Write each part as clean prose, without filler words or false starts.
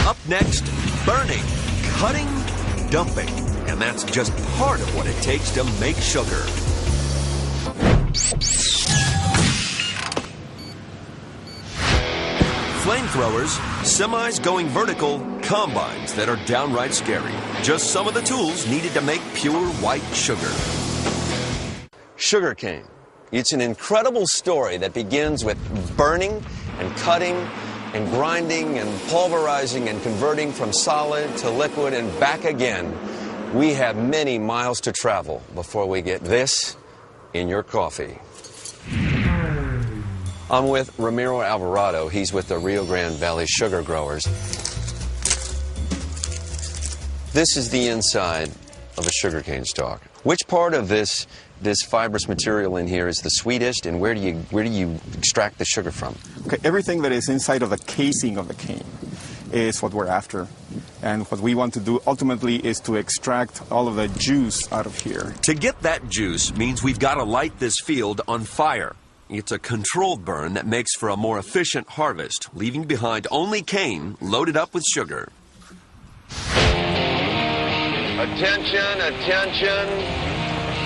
Up next, burning, cutting, dumping. And that's just part of what it takes to make sugar. Flamethrowers, semis going vertical, combines that are downright scary. Just some of the tools needed to make pure white sugar. Sugarcane. It's an incredible story that begins with burning and cutting and grinding and pulverizing and converting from solid to liquid and back again. We have many miles to travel before we get this in your coffee. I'm with Ramiro Alvarado. He's with the Rio Grande Valley Sugar Growers. This is the inside of a sugarcane stalk. Which part of this fibrous material in here is the sweetest, and where do you extract the sugar from? Okay, everything that is inside of the casing of the cane is what we're after. And what we want to do ultimately is to extract all of the juice out of here. To get that juice means we've got to light this field on fire. It's a controlled burn that makes for a more efficient harvest, leaving behind only cane loaded up with sugar. Attention, attention.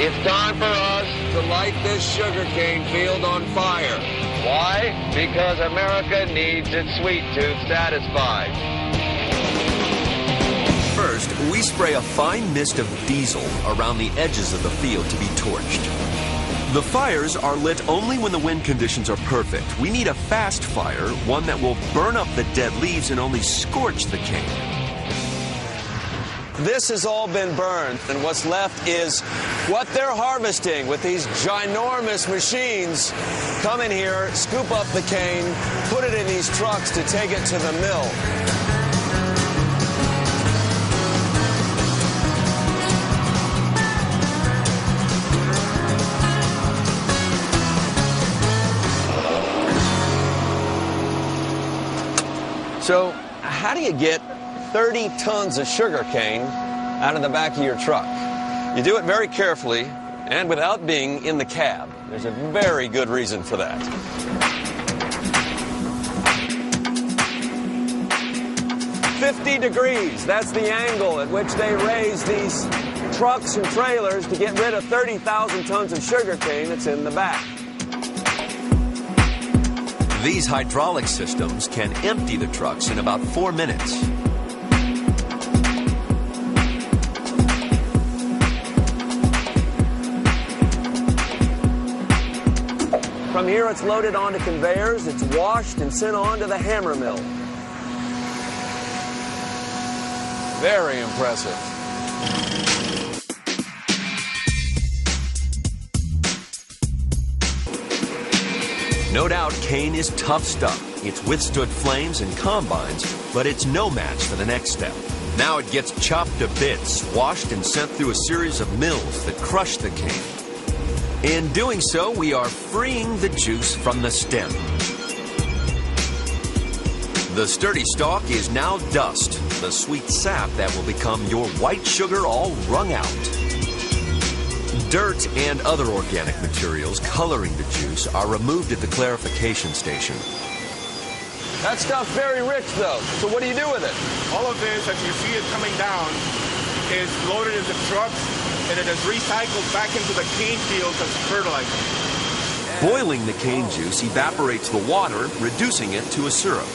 It's time for us to light this sugarcane field on fire. Why? Because America needs its sweet tooth satisfied. First, we spray a fine mist of diesel around the edges of the field to be torched. The fires are lit only when the wind conditions are perfect. We need a fast fire, one that will burn up the dead leaves and only scorch the cane. This has all been burned, and what's left is what they're harvesting with these ginormous machines. Come in here, scoop up the cane, put it in these trucks to take it to the mill. So, how do you get 30 tons of sugar cane out of the back of your truck? You do it very carefully and without being in the cab. There's a very good reason for that. "50 degrees, that's the angle at which they raise these trucks and trailers to get rid of 30,000 tons of sugar cane that's in the back. These hydraulic systems can empty the trucks in about 4 minutes. From here, it's loaded onto conveyors, it's washed and sent on to the hammer mill. Very impressive. No doubt, cane is tough stuff. It's withstood flames and combines, but it's no match for the next step. Now it gets chopped to bits, washed and sent through a series of mills that crush the cane. In doing so, we are freeing the juice from the stem. The sturdy stalk is now dust, the sweet sap that will become your white sugar all wrung out. Dirt and other organic materials coloring the juice are removed at the clarification station. That stuff's very rich, though. So what do you do with it? All of this, as you see it coming down, is loaded into trucks, and it is recycled back into the cane fields as fertilizer. Boiling the cane juice evaporates the water, reducing it to a syrup.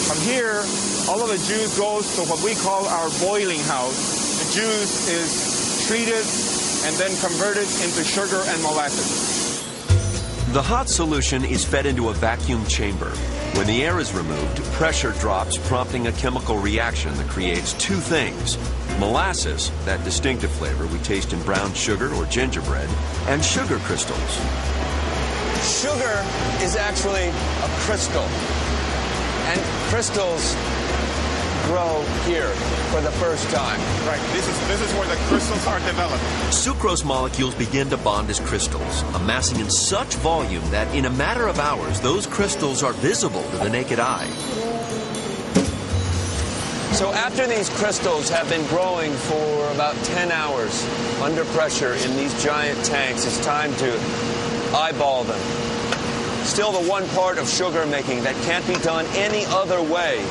From here, all of the juice goes to what we call our boiling house. The juice is treated and then converted into sugar and molasses. The hot solution is fed into a vacuum chamber. When the air is removed, pressure drops, prompting a chemical reaction that creates two things: molasses, that distinctive flavor we taste in brown sugar or gingerbread, and sugar crystals. Sugar is actually a crystal, and crystals grow here for the first time. Right, this is where the crystals are developed. Sucrose molecules begin to bond as crystals, amassing in such volume that in a matter of hours, those crystals are visible to the naked eye. So after these crystals have been growing for about 10 hours under pressure in these giant tanks, it's time to eyeball them. Still the one part of sugar making that can't be done any other way.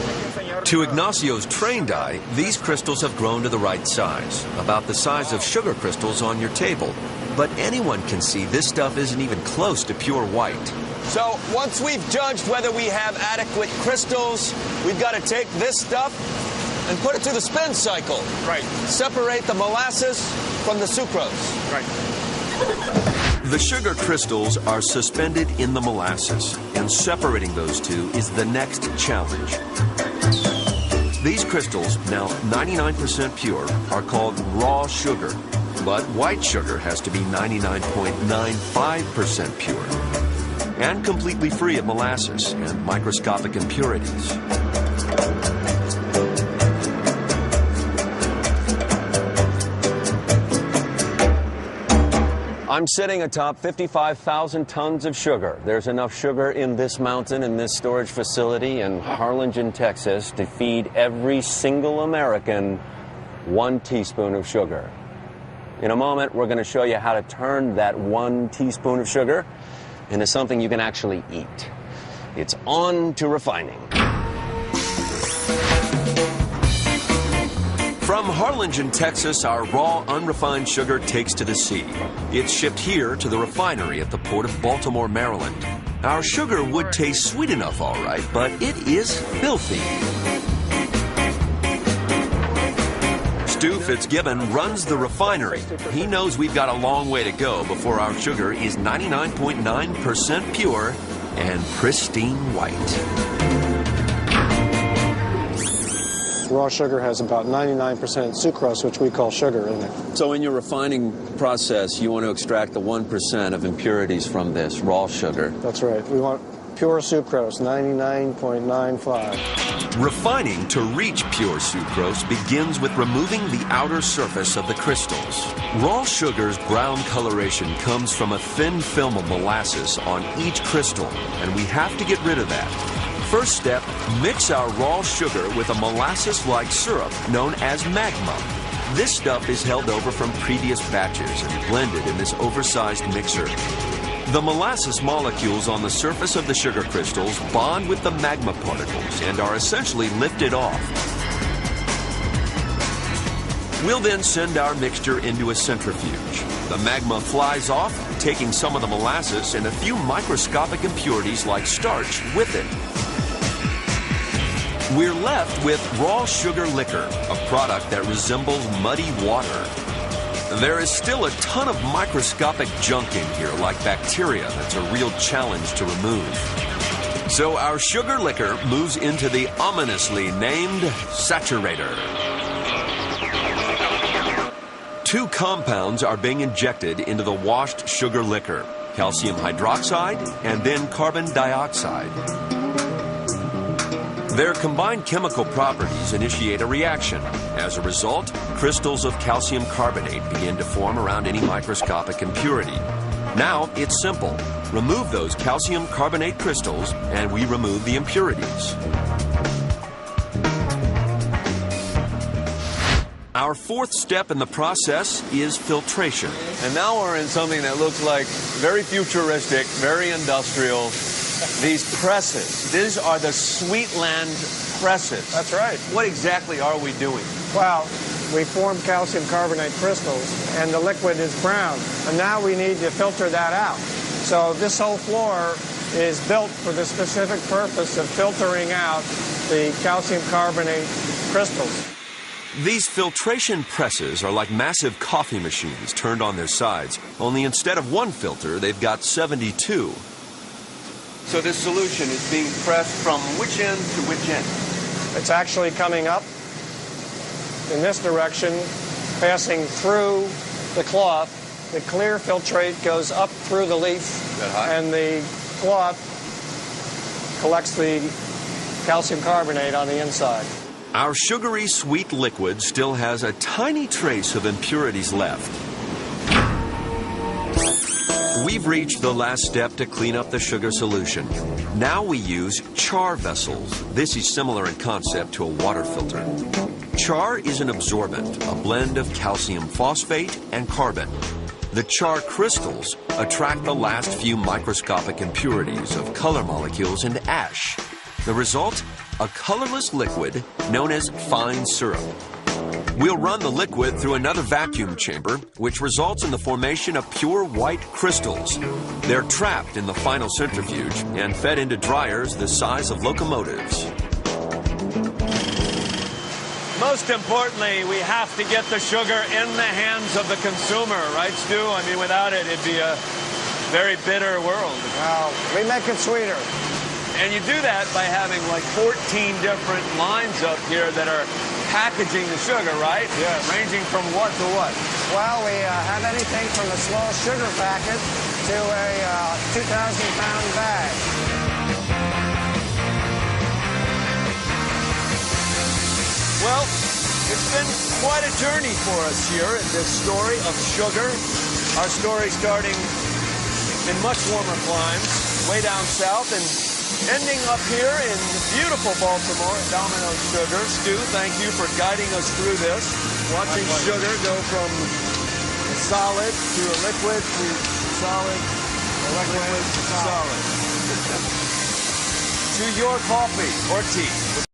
To Ignacio's trained eye, these crystals have grown to the right size, about the size of sugar crystals on your table. But anyone can see this stuff isn't even close to pure white. So once we've judged whether we have adequate crystals, we've got to take this stuff and put it through the spin cycle. Right. Separate the molasses from the sucrose. Right. The sugar crystals are suspended in the molasses, and separating those two is the next challenge. These crystals, now 99% pure, are called raw sugar, but white sugar has to be 99.95% pure and completely free of molasses and microscopic impurities. I'm sitting atop 55,000 tons of sugar. There's enough sugar in this mountain, in this storage facility in Harlingen, Texas, to feed every single American 1 teaspoon of sugar. In a moment, we're going to show you how to turn that 1 teaspoon of sugar into something you can actually eat. It's on to refining. From Harlingen, Texas, our raw, unrefined sugar takes to the sea. It's shipped here to the refinery at the port of Baltimore, Maryland. Our sugar would taste sweet enough, all right, but it is filthy. Stu Fitzgibbon runs the refinery. He knows we've got a long way to go before our sugar is 99.9% pure and pristine white. Raw sugar has about 99% sucrose, which we call sugar, in it. So in your refining process, you want to extract the 1% of impurities from this raw sugar. That's right. We want pure sucrose, 99.95. Refining to reach pure sucrose begins with removing the outer surface of the crystals. Raw sugar's brown coloration comes from a thin film of molasses on each crystal, and we have to get rid of that. First step, mix our raw sugar with a molasses-like syrup known as magma. This stuff is held over from previous batches and blended in this oversized mixer. The molasses molecules on the surface of the sugar crystals bond with the magma particles and are essentially lifted off. We'll then send our mixture into a centrifuge. The magma flies off, taking some of the molasses and a few microscopic impurities like starch with it. We're left with raw sugar liquor, a product that resembles muddy water. There is still a ton of microscopic junk in here, like bacteria, that's a real challenge to remove. So our sugar liquor moves into the ominously named saturator. 2 compounds are being injected into the washed sugar liquor, calcium hydroxide and then carbon dioxide. Their combined chemical properties initiate a reaction. As a result, crystals of calcium carbonate begin to form around any microscopic impurity. Now it's simple. Remove those calcium carbonate crystals and we remove the impurities. Our 4th step in the process is filtration. And now we're in something that looks like very futuristic, very industrial. These presses, these are the Sweetland presses. That's right. What exactly are we doing? Well, we form calcium carbonate crystals, and the liquid is brown. And now we need to filter that out. So this whole floor is built for the specific purpose of filtering out the calcium carbonate crystals. These filtration presses are like massive coffee machines turned on their sides, only instead of 1 filter, they've got 72. So this solution is being pressed from which end to which end? It's actually coming up in this direction, passing through the cloth. The clear filtrate goes up through the leaf, and the cloth collects the calcium carbonate on the inside. Our sugary sweet liquid still has a tiny trace of impurities left. We've reached the last step to clean up the sugar solution. Now we use char vessels. This is similar in concept to a water filter. Char is an absorbent, a blend of calcium phosphate and carbon. The char crystals attract the last few microscopic impurities of color molecules into ash. The result? a colorless liquid known as fine syrup. We'll run the liquid through another vacuum chamber, which results in the formation of pure white crystals. They're trapped in the final centrifuge and fed into dryers the size of locomotives. Most importantly, we have to get the sugar in the hands of the consumer, right, Stu? I mean, without it, it'd be a very bitter world. Well, we make it sweeter. And you do that by having like 14 different lines up here that are packaging the sugar, right? Yes. Ranging from what to what? Well, we have anything from a small sugar packet to a 2,000-pound bag. Well, it's been quite a journey for us here in this story of sugar. Our story starting in much warmer climes, way down south, and ending up here in beautiful Baltimore at Domino's Sugar. Stu, thank you for guiding us through this. Watching sugar go from a solid to a liquid to solid, liquid to solid. To your coffee or tea.